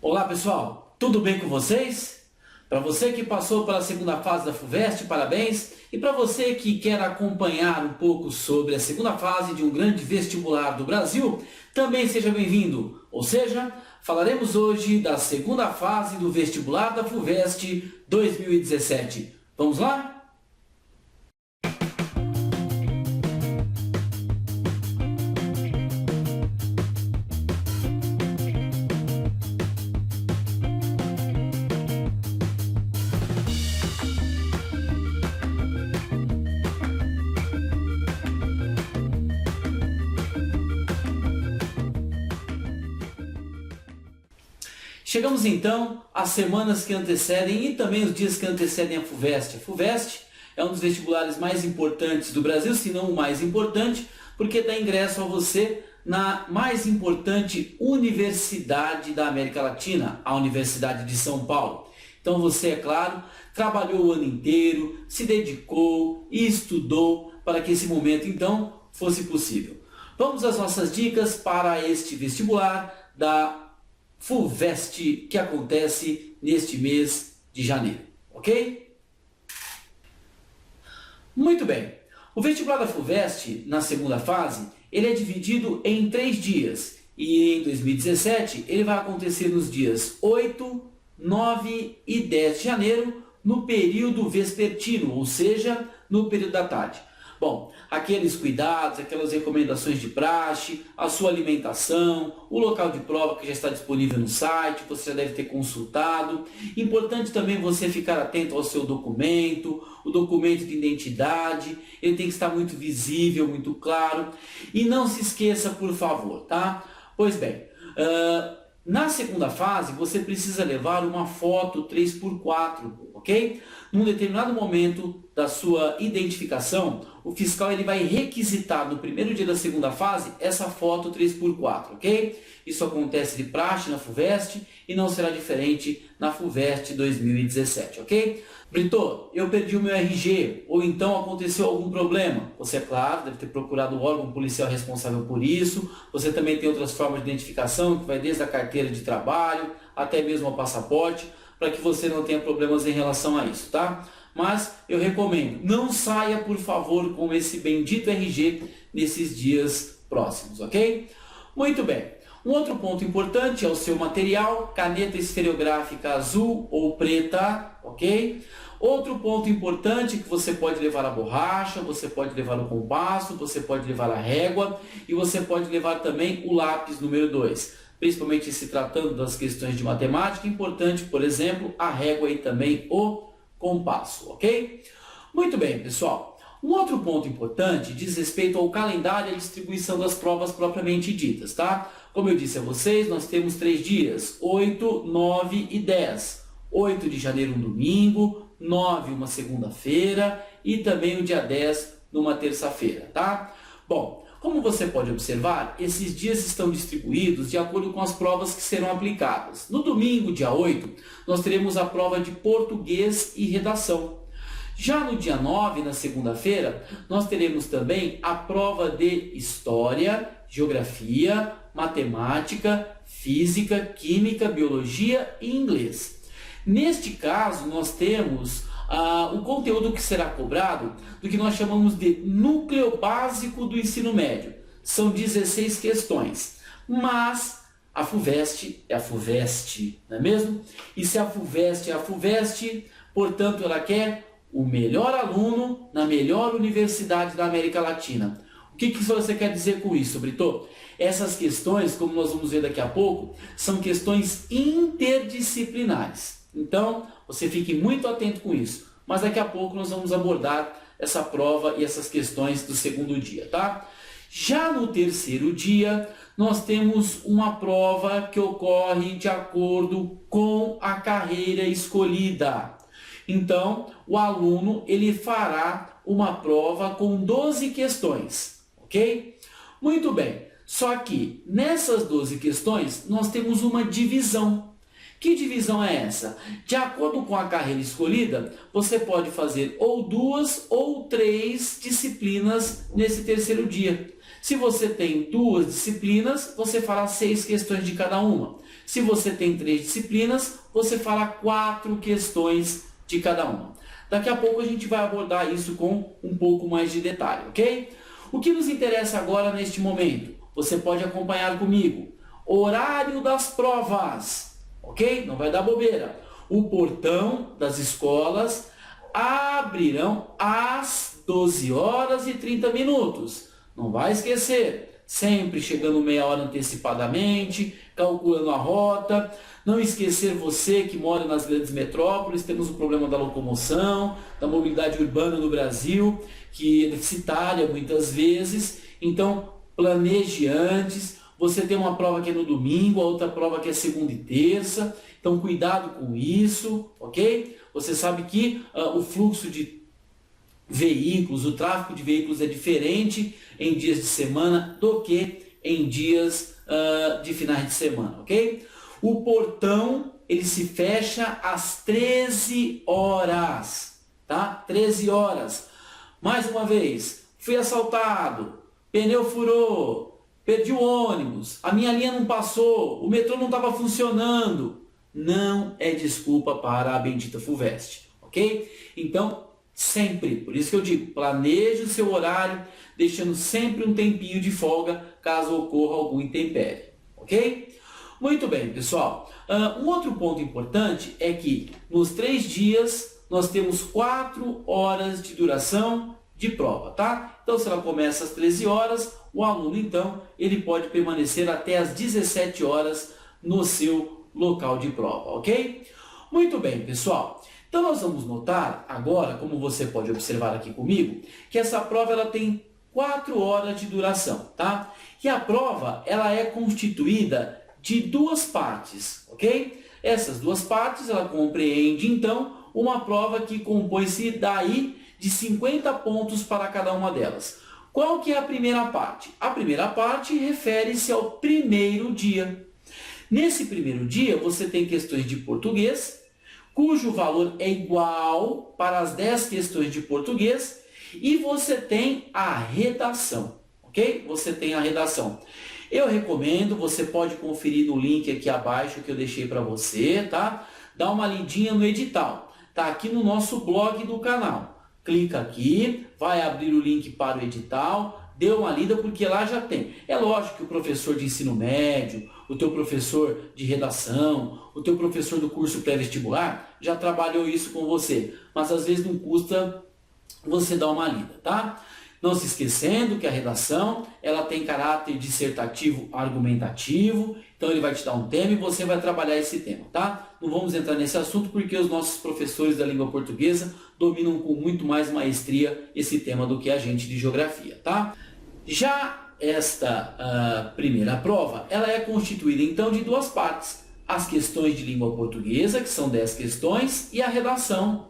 Olá pessoal, tudo bem com vocês? Para você que passou pela segunda fase da FUVEST, parabéns! E para você que quer acompanhar um pouco sobre a segunda fase de um grande vestibular do Brasil, também seja bem-vindo. Ou seja, falaremos hoje da segunda fase do vestibular da FUVEST 2017. Vamos lá? Chegamos então às semanas que antecedem e também os dias que antecedem a FUVEST. A FUVEST é um dos vestibulares mais importantes do Brasil, se não o mais importante, porque dá ingresso a você na mais importante universidade da América Latina, a Universidade de São Paulo. Então você, é claro, trabalhou o ano inteiro, se dedicou e estudou para que esse momento então fosse possível. Vamos às nossas dicas para este vestibular da FUVEST que acontece neste mês de janeiro, ok? Muito bem, o vestibular da FUVEST na segunda fase, ele é dividido em 3 dias e em 2017 ele vai acontecer nos dias 8, 9 e 10 de janeiro no período vespertino, ou seja, no período da tarde. Bom, aqueles cuidados, aquelas recomendações de praxe, a sua alimentação, o local de prova que já está disponível no site, você já deve ter consultado. Importante também você ficar atento ao seu documento, o documento de identidade, ele tem que estar muito visível, muito claro. E não se esqueça, por favor, tá? Pois bem, na segunda fase você precisa levar uma foto 3x4, ok? Num determinado momento da sua identificação, o fiscal ele vai requisitar no primeiro dia da segunda fase essa foto 3x4, ok? Isso acontece de praxe na FUVEST e não será diferente na FUVEST 2017, ok? Brito, eu perdi o meu RG, ou então aconteceu algum problema. Você, é claro, deve ter procurado o órgão policial responsável por isso. Você também tem outras formas de identificação, que vai desde a carteira de trabalho até mesmo ao passaporte, para que você não tenha problemas em relação a isso, tá? Mas eu recomendo, não saia, por favor, com esse bendito RG nesses dias próximos, ok? Muito bem. Um outro ponto importante é o seu material, caneta esferográfica azul ou preta, ok? Outro ponto importante é que você pode levar a borracha, você pode levar o compasso, você pode levar a régua e você pode levar também o lápis número 2. Principalmente se tratando das questões de matemática, importante, por exemplo, a régua e também o compasso, ok? Muito bem, pessoal. Um outro ponto importante diz respeito ao calendário e à distribuição das provas propriamente ditas, tá? Como eu disse a vocês, nós temos 3 dias, 8, 9 e 10. 8 de janeiro, um domingo, 9 uma segunda-feira e também o dia 10 numa terça-feira, tá? Bom, como você pode observar, esses dias estão distribuídos de acordo com as provas que serão aplicadas. No domingo, dia 8, nós teremos a prova de português e redação. Já no dia 9, na segunda-feira, nós teremos também a prova de história, geografia, matemática, física, química, biologia e inglês. Neste caso, nós temos o conteúdo que será cobrado do que nós chamamos de núcleo básico do ensino médio. São 16 questões, mas a FUVEST é a FUVEST, não é mesmo? E se a FUVEST é a FUVEST, portanto ela quer o melhor aluno na melhor universidade da América Latina. O que você quer dizer com isso, Brito? Essas questões, como nós vamos ver daqui a pouco, são questões interdisciplinares. Então, você fique muito atento com isso. Mas daqui a pouco nós vamos abordar essa prova e essas questões do segundo dia, tá? Já no terceiro dia, nós temos uma prova que ocorre de acordo com a carreira escolhida. Então, o aluno ele fará uma prova com 12 questões, ok? Muito bem, só que nessas 12 questões nós temos uma divisão. Que divisão é essa? De acordo com a carreira escolhida, você pode fazer ou 2 ou 3 disciplinas nesse terceiro dia. Se você tem 2 disciplinas, você fará 6 questões de cada uma. Se você tem 3 disciplinas, você fala 4 questões de cada uma. Daqui a pouco a gente vai abordar isso com um pouco mais de detalhe, ok? O que nos interessa agora neste momento? Você pode acompanhar comigo. Horário das provas, ok? Não vai dar bobeira. O portão das escolas abrirão às 12 horas e 30 minutos. Não vai esquecer, sempre chegando meia hora antecipadamente, calculando a rota. Não esquecer você que mora nas grandes metrópoles, temos o problema da locomoção, da mobilidade urbana no Brasil, que é deficitária muitas vezes. Então, planeje antes. Você tem uma prova que é no domingo, a outra prova que é segunda e terça. Então, cuidado com isso, ok? Você sabe que o fluxo de veículos, o tráfego de veículos é diferente em dias de semana do que em dias de finais de semana, ok? O portão, ele se fecha às 13 horas, tá? 13 horas. Mais uma vez, fui assaltado, pneu furou, perdi o ônibus, a minha linha não passou, o metrô não estava funcionando. Não é desculpa para a bendita FUVEST, ok? Então, sempre, por isso que eu digo, planeje o seu horário, deixando sempre um tempinho de folga, caso ocorra algum intempérie, ok? Muito bem, pessoal. Um outro ponto importante é que nos 3 dias nós temos 4 horas de duração de prova, tá? Então, se ela começa às 13 horas, o aluno, então, ele pode permanecer até às 17 horas no seu local de prova, ok? Muito bem, pessoal. Então, nós vamos notar agora, como você pode observar aqui comigo, que essa prova ela tem 4 horas de duração, tá? E a prova, ela é constituída de 2 partes, ok? Essas 2 partes, ela compreende, então, uma prova que compõe-se daí de 50 pontos para cada uma delas. Qual que é a primeira parte? A primeira parte refere-se ao primeiro dia. Nesse primeiro dia, você tem questões de português, cujo valor é igual para as 10 questões de português, e você tem a redação, ok? Você tem a redação. Eu recomendo, você pode conferir no link aqui abaixo que eu deixei para você, tá? Dá uma lidinha no edital, tá aqui no nosso blog do canal. Clica aqui, vai abrir o link para o edital, dê uma lida porque lá já tem. É lógico que o professor de ensino médio, o teu professor de redação, o teu professor do curso pré-vestibular já trabalhou isso com você, mas às vezes não custa você dar uma lida, tá? Não se esquecendo que a redação ela tem caráter dissertativo argumentativo, então ele vai te dar um tema e você vai trabalhar esse tema, tá? Não vamos entrar nesse assunto porque os nossos professores da língua portuguesa dominam com muito mais maestria esse tema do que a gente de geografia, tá? Já esta primeira prova, ela é constituída então de 2 partes. As questões de língua portuguesa, que são 10 questões, e a redação.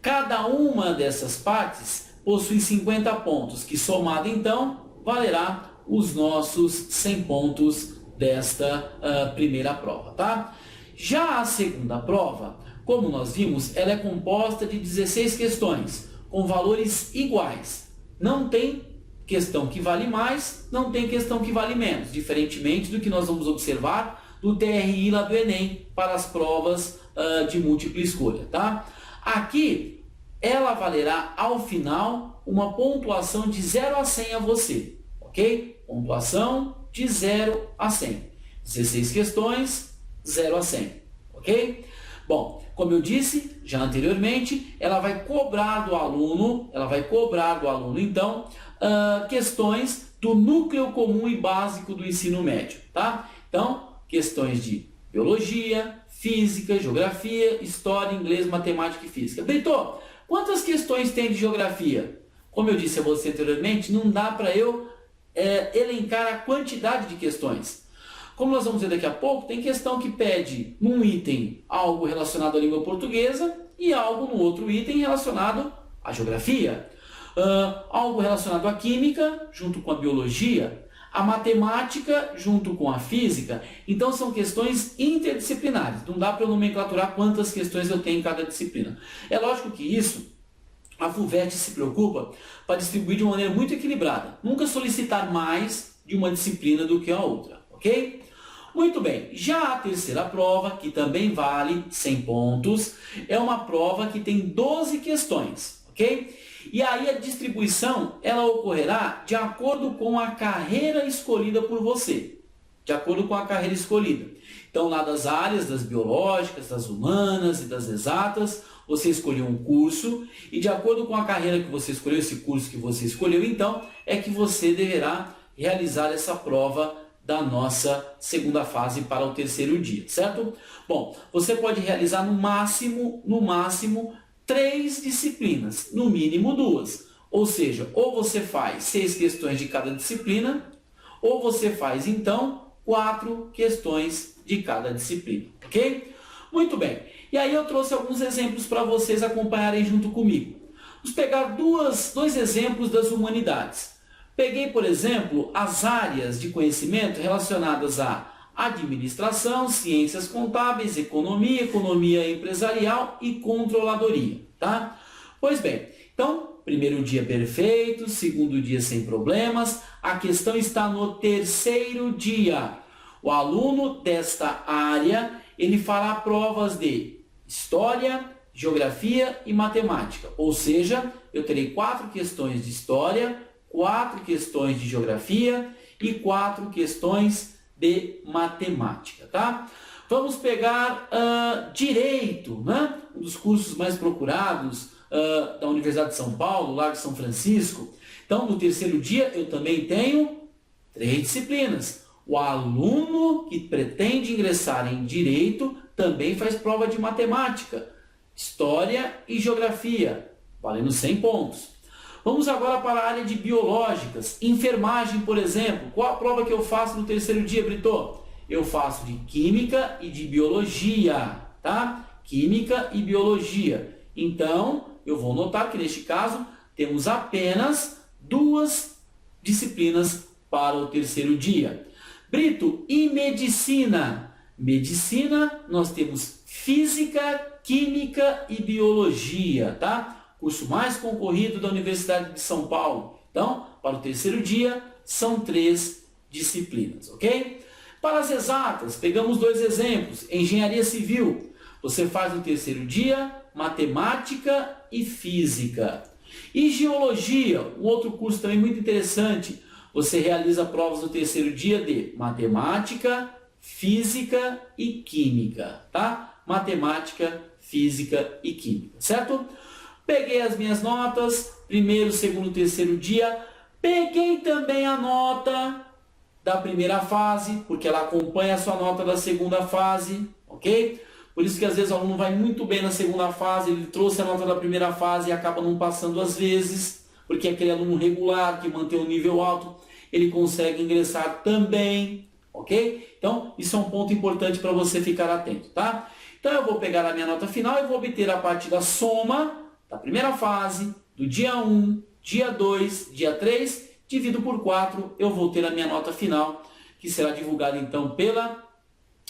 Cada uma dessas partes possui 50 pontos, que somado então valerá os nossos 100 pontos desta primeira prova, tá? Já a segunda prova, como nós vimos, ela é composta de 16 questões, com valores iguais. Não tem questão que vale mais, não tem questão que vale menos, diferentemente do que nós vamos observar do TRI lá do Enem para as provas de múltipla escolha, tá? Aqui, ela valerá ao final uma pontuação de 0 a 100 a você, ok? Pontuação de 0 a 100. 16 questões, 0 a 100, ok? Bom, como eu disse já anteriormente, ela vai cobrar do aluno, então, questões do núcleo comum e básico do ensino médio, tá? Então, questões de biologia, física, geografia, história, inglês, matemática e física. Brito, quantas questões tem de geografia? Como eu disse a você anteriormente, não dá para eu elencar a quantidade de questões. Como nós vamos ver daqui a pouco, tem questão que pede num item algo relacionado à língua portuguesa e algo no outro item relacionado à geografia. Algo relacionado à química junto com a biologia, a matemática junto com a física. Então são questões interdisciplinares. Não dá para eu nomenclaturar quantas questões eu tenho em cada disciplina. É lógico que isso a FUVEST se preocupa para distribuir de uma maneira muito equilibrada. Nunca solicitar mais de uma disciplina do que a outra, ok? Muito bem, já a terceira prova, que também vale 100 pontos, é uma prova que tem 12 questões, ok? E aí a distribuição, ela ocorrerá de acordo com a carreira escolhida por você. De acordo com a carreira escolhida. Então, lá das áreas, das biológicas, das humanas e das exatas, você escolheu um curso e de acordo com a carreira que você escolheu, esse curso que você escolheu, então, é que você deverá realizar essa prova da nossa segunda fase para o terceiro dia, certo? Bom, você pode realizar no máximo 3 disciplinas, no mínimo 2. Ou seja, ou você faz 6 questões de cada disciplina, ou você faz, então, 4 questões de cada disciplina, ok? Muito bem. E aí eu trouxe alguns exemplos para vocês acompanharem junto comigo. Vamos pegar dois exemplos das humanidades. Peguei, por exemplo, as áreas de conhecimento relacionadas a administração, ciências contábeis, economia, economia empresarial e controladoria, tá? Pois bem, então, primeiro dia perfeito, segundo dia sem problemas, a questão está no terceiro dia. O aluno desta área, ele fará provas de história, geografia e matemática, ou seja, eu terei 4 questões de história, 4 questões de geografia e 4 questões de matemática, tá? Vamos pegar direito, né? Um dos cursos mais procurados da Universidade de São Paulo, Largo de São Francisco. Então, no terceiro dia, eu também tenho 3 disciplinas. O aluno que pretende ingressar em direito também faz prova de matemática, história e geografia, valendo 100 pontos. Vamos agora para a área de biológicas. Enfermagem, por exemplo. Qual a prova que eu faço no terceiro dia, Brito? Eu faço de química e de biologia, tá? Química e biologia. Então, eu vou notar que neste caso temos apenas 2 disciplinas para o terceiro dia. Brito, e medicina? Medicina, nós temos física, química e biologia, tá? Curso mais concorrido da Universidade de São Paulo. Então, para o terceiro dia, são 3 disciplinas, ok? Para as exatas, pegamos 2 exemplos. Engenharia civil, você faz no terceiro dia, matemática e física. E geologia, um outro curso também muito interessante. Você realiza provas no terceiro dia de matemática, física e química, tá? Matemática, física e química, certo? Peguei as minhas notas, primeiro, segundo, terceiro dia. Peguei também a nota da primeira fase, porque ela acompanha a sua nota da segunda fase, ok? Por isso que às vezes o aluno vai muito bem na segunda fase, ele trouxe a nota da primeira fase e acaba não passando às vezes, porque aquele aluno regular que mantém um nível alto, ele consegue ingressar também, ok? Então, isso é um ponto importante para você ficar atento, tá? Então, eu vou pegar a minha nota final e vou obter a partir da soma da primeira fase, do dia 1, dia 2, dia 3, divido por 4, eu vou ter a minha nota final, que será divulgada então pela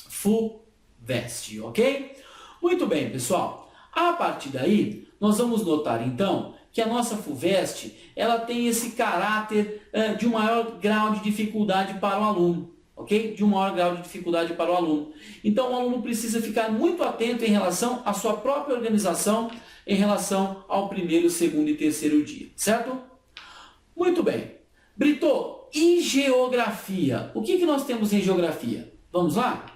FUVEST, ok? Muito bem, pessoal. A partir daí, nós vamos notar então que a nossa FUVEST, ela tem esse caráter de um maior grau de dificuldade para o aluno, ok? De um maior grau de dificuldade para o aluno. Então, o aluno precisa ficar muito atento em relação à sua própria organização, em relação ao primeiro, segundo e terceiro dia, certo? Muito bem. Brito, e geografia? O que nós temos em geografia? Vamos lá?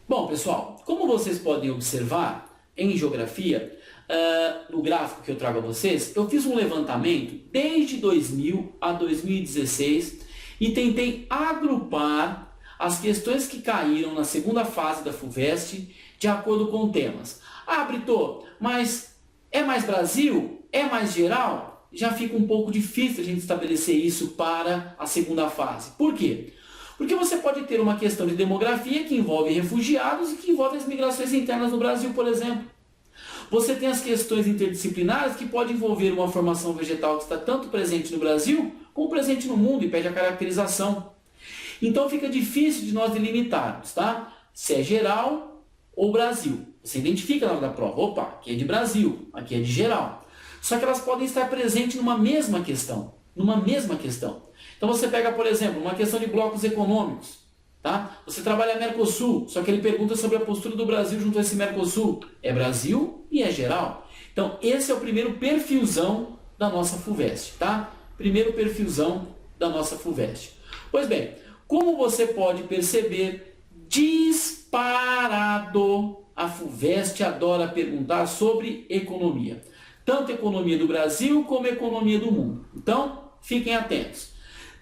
Bom, pessoal, como vocês podem observar, em geografia, no gráfico que eu trago a vocês, eu fiz um levantamento desde 2000 a 2016 e tentei agrupar as questões que caíram na segunda fase da FUVEST de acordo com temas. Ah, Brito, mas é mais Brasil? É mais geral? Já fica um pouco difícil a gente estabelecer isso para a segunda fase. Por quê? Porque você pode ter uma questão de demografia que envolve refugiados e que envolve as migrações internas no Brasil, por exemplo. Você tem as questões interdisciplinares que podem envolver uma formação vegetal que está tanto presente no Brasil como presente no mundo e pede a caracterização. Então fica difícil de nós delimitarmos, tá? Se é geral ou Brasil. Você identifica na hora da prova, opa, aqui é de Brasil, aqui é de geral. Só que elas podem estar presentes numa mesma questão. Então você pega, por exemplo, uma questão de blocos econômicos. Tá? Você trabalha Mercosul, só que ele pergunta sobre a postura do Brasil junto a esse Mercosul. É Brasil e é geral. Então, esse é o primeiro perfilzão da nossa FUVEST, tá? Primeiro perfilzão da nossa FUVEST. Pois bem, como você pode perceber, disparado, a FUVEST adora perguntar sobre economia. Tanto economia do Brasil como economia do mundo. Então, fiquem atentos.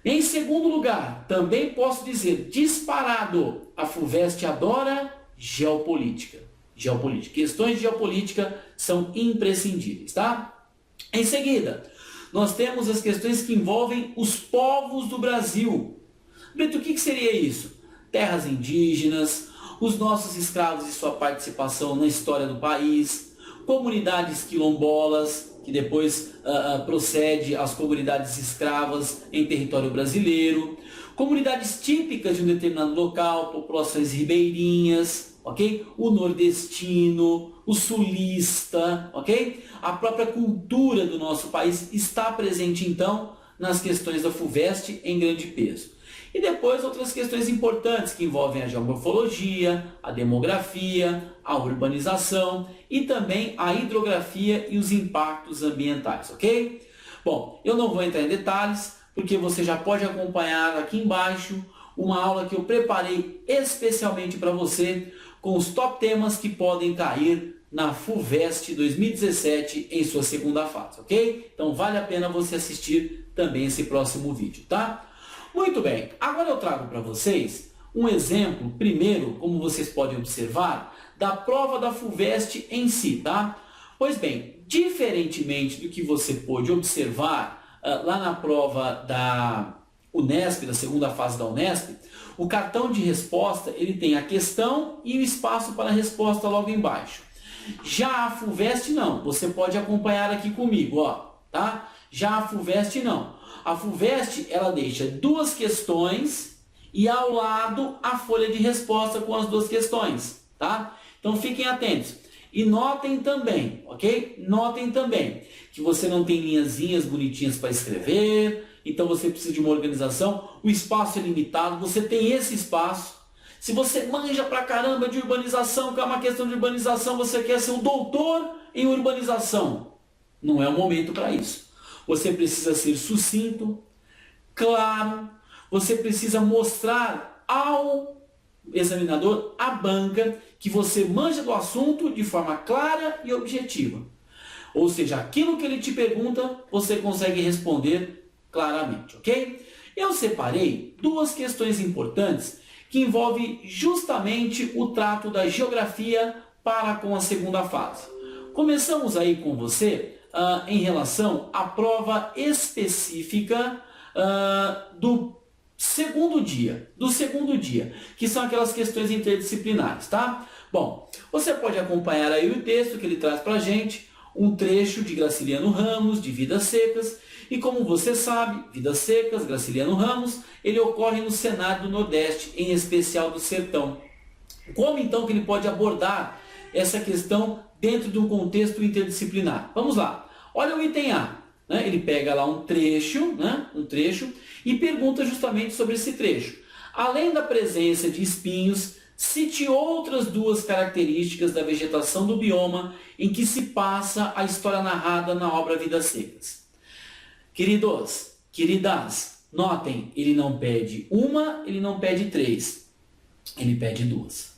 Em segundo lugar, também posso dizer, disparado, a FUVEST adora geopolítica. Questões de geopolítica são imprescindíveis, tá? Em seguida, nós temos as questões que envolvem os povos do Brasil. Beto, o que seria isso? Terras indígenas, os nossos escravos e sua participação na história do país, comunidades quilombolas, que depois procede às comunidades escravas em território brasileiro, comunidades típicas de um determinado local, populações ribeirinhas, ok? O nordestino, o sulista, ok? A própria cultura do nosso país está presente, então, nas questões da FUVEST em grande peso. E depois outras questões importantes que envolvem a geomorfologia, a demografia, a urbanização e também a hidrografia e os impactos ambientais, ok? Bom, eu não vou entrar em detalhes, porque você já pode acompanhar aqui embaixo uma aula que eu preparei especialmente para você, com os top temas que podem cair na FUVEST 2017 em sua segunda fase, ok? Então vale a pena você assistir também esse próximo vídeo, tá? Muito bem, agora eu trago para vocês um exemplo, primeiro, como vocês podem observar, da prova da FUVEST em si, tá? Pois bem, diferentemente do que você pôde observar lá na prova da Unesp, da segunda fase da Unesp, o cartão de resposta ele tem a questão e o espaço para a resposta logo embaixo. Já a FUVEST não, você pode acompanhar aqui comigo, ó, tá? Já a FUVEST não. A FUVEST ela deixa duas questões e ao lado a folha de resposta com as duas questões, tá? Então fiquem atentos. E notem também, ok? Notem também que você não tem linhazinhas bonitinhas para escrever, então você precisa de uma organização, o espaço é limitado, você tem esse espaço. Se você manja pra caramba de urbanização, que é uma questão de urbanização, você quer ser um doutor em urbanização, não é o momento para isso. Você precisa ser sucinto, claro, você precisa mostrar ao examinador, à banca, que você manja do assunto de forma clara e objetiva. Ou seja, aquilo que ele te pergunta, você consegue responder claramente, ok? Eu separei duas questões importantes que envolvem justamente o trato da geografia para com a segunda fase. Começamos aí com você em relação à prova específica do segundo dia, que são aquelas questões interdisciplinares, tá? Bom, você pode acompanhar aí o texto que ele traz para a gente, um trecho de Graciliano Ramos, de Vidas Secas, e como você sabe, Vidas Secas, Graciliano Ramos, ele ocorre no cenário do Nordeste, em especial do Sertão. Como então que ele pode abordar essa questão dentro de um contexto interdisciplinar? Vamos lá, olha o item A, né? Ele pega lá um trecho, e pergunta justamente sobre esse trecho. Além da presença de espinhos, cite outras duas características da vegetação do bioma em que se passa a história narrada na obra Vidas Secas. Queridos, queridas, notem, ele não pede uma, ele não pede três, ele pede duas.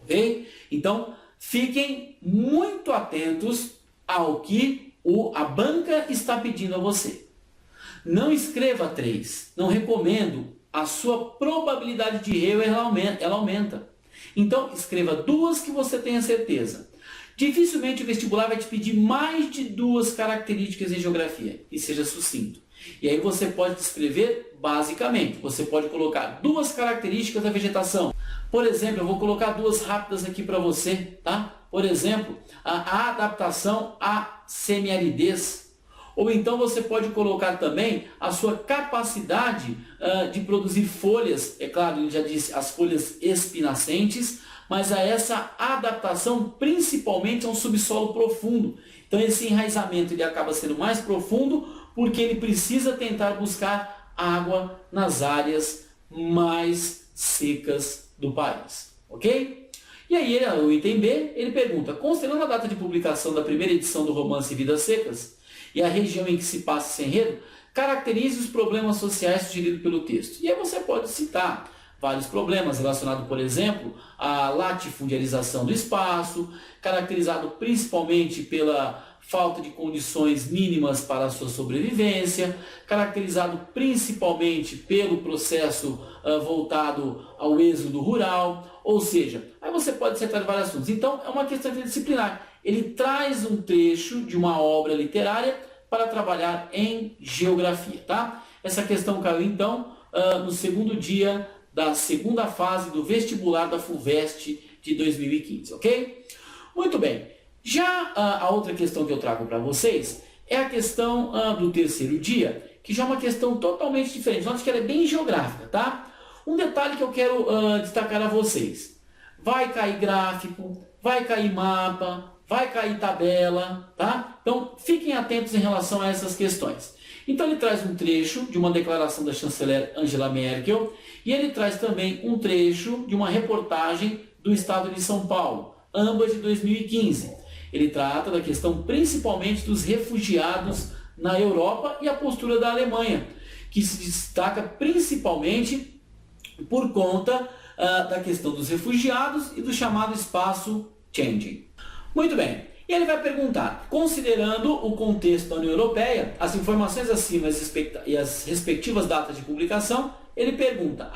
Ok? Então, fiquem muito atentos ao que a banca está pedindo a você. Não escreva 3, não recomendo, a sua probabilidade de erro ela aumenta. Então, escreva 2 que você tenha certeza. Dificilmente o vestibular vai te pedir mais de 2 características em geografia, e seja sucinto. E aí você pode escrever basicamente, você pode colocar 2 características da vegetação. Por exemplo, eu vou colocar 2 rápidas aqui para você, tá? Por exemplo, a adaptação à semiaridez. Ou então você pode colocar também a sua capacidade de produzir folhas, é claro, ele já disse as folhas espinascentes, mas a essa adaptação principalmente a um subsolo profundo. Então esse enraizamento ele acaba sendo mais profundo porque ele precisa tentar buscar água nas áreas mais secas do país, ok? E aí, o item B, ele pergunta, considerando a data de publicação da primeira edição do romance Vidas Secas e a região em que se passa esse enredo, caracterize os problemas sociais sugeridos pelo texto. E aí você pode citar vários problemas relacionados, por exemplo, à latifundiarização do espaço, caracterizado principalmente pela falta de condições mínimas para a sua sobrevivência, caracterizado principalmente pelo processo voltado ao êxodo rural, ou seja, aí você pode citar vários assuntos. Então, é uma questão interdisciplinar. Ele traz um trecho de uma obra literária para trabalhar em geografia, tá? Essa questão caiu, então, no segundo dia da segunda fase do vestibular da FUVEST de 2015, ok? Muito bem. Já a outra questão que eu trago para vocês é a questão do terceiro dia, que já é uma questão totalmente diferente. Note que ela é bem geográfica, tá? Um detalhe que eu quero destacar a vocês. Vai cair gráfico, vai cair mapa, vai cair tabela, tá? Então, fiquem atentos em relação a essas questões. Então, ele traz um trecho de uma declaração da chanceler Angela Merkel e ele traz também um trecho de uma reportagem do Estado de São Paulo, ambas de 2015. Ele trata da questão principalmente dos refugiados na Europa e a postura da Alemanha, que se destaca principalmente por conta da questão dos refugiados e do chamado espaço Schengen. Muito bem, e ele vai perguntar, considerando o contexto da União Europeia, as informações acima e as respectivas datas de publicação, ele pergunta,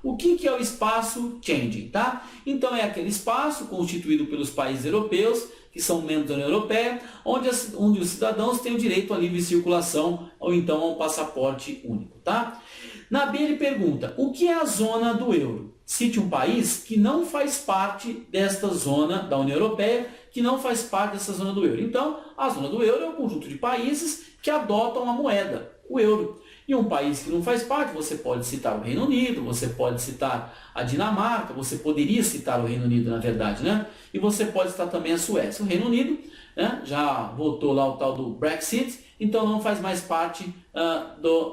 o que é o espaço Schengen, tá? Então é aquele espaço constituído pelos países europeus, que são membros da União Europeia, onde os cidadãos têm o direito à livre circulação ou então a um passaporte único, tá? Na B ele pergunta, o que é a zona do euro? Cite um país que não faz parte desta zona da União Europeia, que não faz parte dessa zona do euro. Então, a zona do euro é um conjunto de países que adotam a moeda, o euro. E um país que não faz parte, você pode citar o Reino Unido, você pode citar a Dinamarca, você poderia citar o Reino Unido, na verdade, né? E você pode citar também a Suécia. O Reino Unido, né, já votou lá o tal do Brexit, então não faz mais parte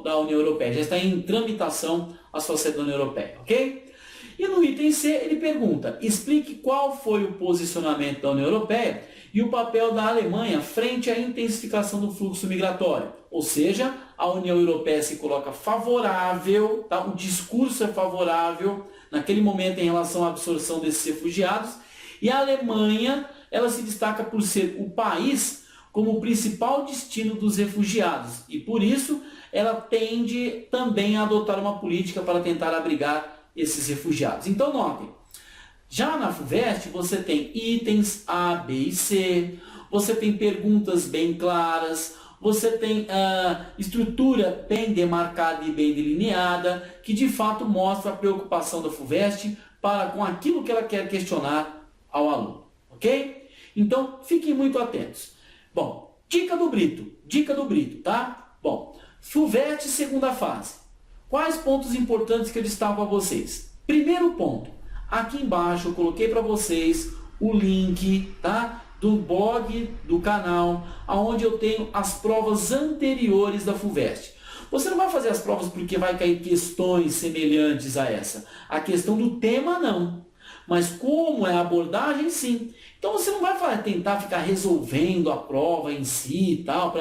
da União Europeia. Já está em tramitação a sua saída da União Europeia, ok? E no item C ele pergunta, explique qual foi o posicionamento da União Europeia e o papel da Alemanha frente à intensificação do fluxo migratório. Ou seja, a União Europeia se coloca favorável, tá? O discurso é favorável naquele momento em relação à absorção desses refugiados, e a Alemanha ela se destaca por ser o país como o principal destino dos refugiados, e por isso ela tende também a adotar uma política para tentar abrigar esses refugiados. Então notem, já na FUVEST você tem itens A, B e C, você tem perguntas bem claras, você tem estrutura bem demarcada e bem delineada, que de fato mostra a preocupação da FUVEST com aquilo que ela quer questionar ao aluno, ok? Então fiquem muito atentos. Bom, dica do Brito, tá? Bom, FUVEST segunda fase. Quais pontos importantes que eu destaco a vocês? Primeiro ponto, aqui embaixo eu coloquei para vocês o link, tá, do blog do canal, onde eu tenho as provas anteriores da FUVEST. Você não vai fazer as provas porque vai cair questões semelhantes a essa. A questão do tema não, mas como é a abordagem, sim. Então você não vai tentar ficar resolvendo a prova em si e tal.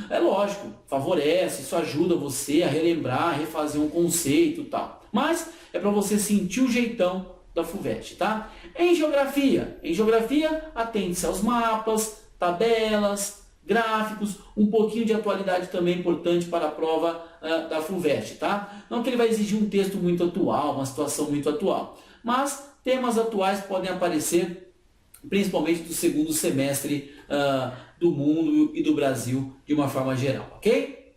É lógico, favorece, isso ajuda você a relembrar, a refazer um conceito e tal. Mas é para você sentir o jeitão da FUVEST, tá? Em geografia, atente-se aos mapas, tabelas, gráficos, um pouquinho de atualidade também é importante para a prova da FUVEST, tá? Não que ele vai exigir um texto muito atual, uma situação muito atual, mas temas atuais podem aparecer principalmente do segundo semestre do mundo e do Brasil de uma forma geral, ok?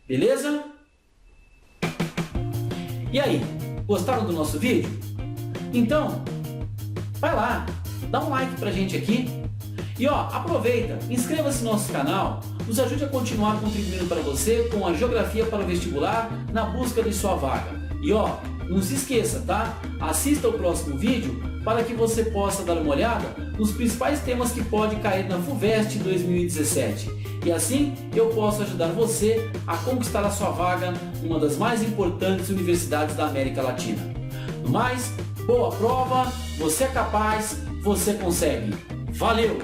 Beleza? E aí, gostaram do nosso vídeo? Então, vai lá, dá um like pra gente aqui e aproveita, inscreva-se no nosso canal, nos ajude a continuar contribuindo para você com a Geografia para o Vestibular na busca de sua vaga. E não se esqueça, tá? Assista o próximo vídeo para que você possa dar uma olhada nos principais temas que pode cair na FUVEST 2017. E assim eu posso ajudar você a conquistar a sua vaga em uma das mais importantes universidades da América Latina. No mais, boa prova, você é capaz, você consegue. Valeu!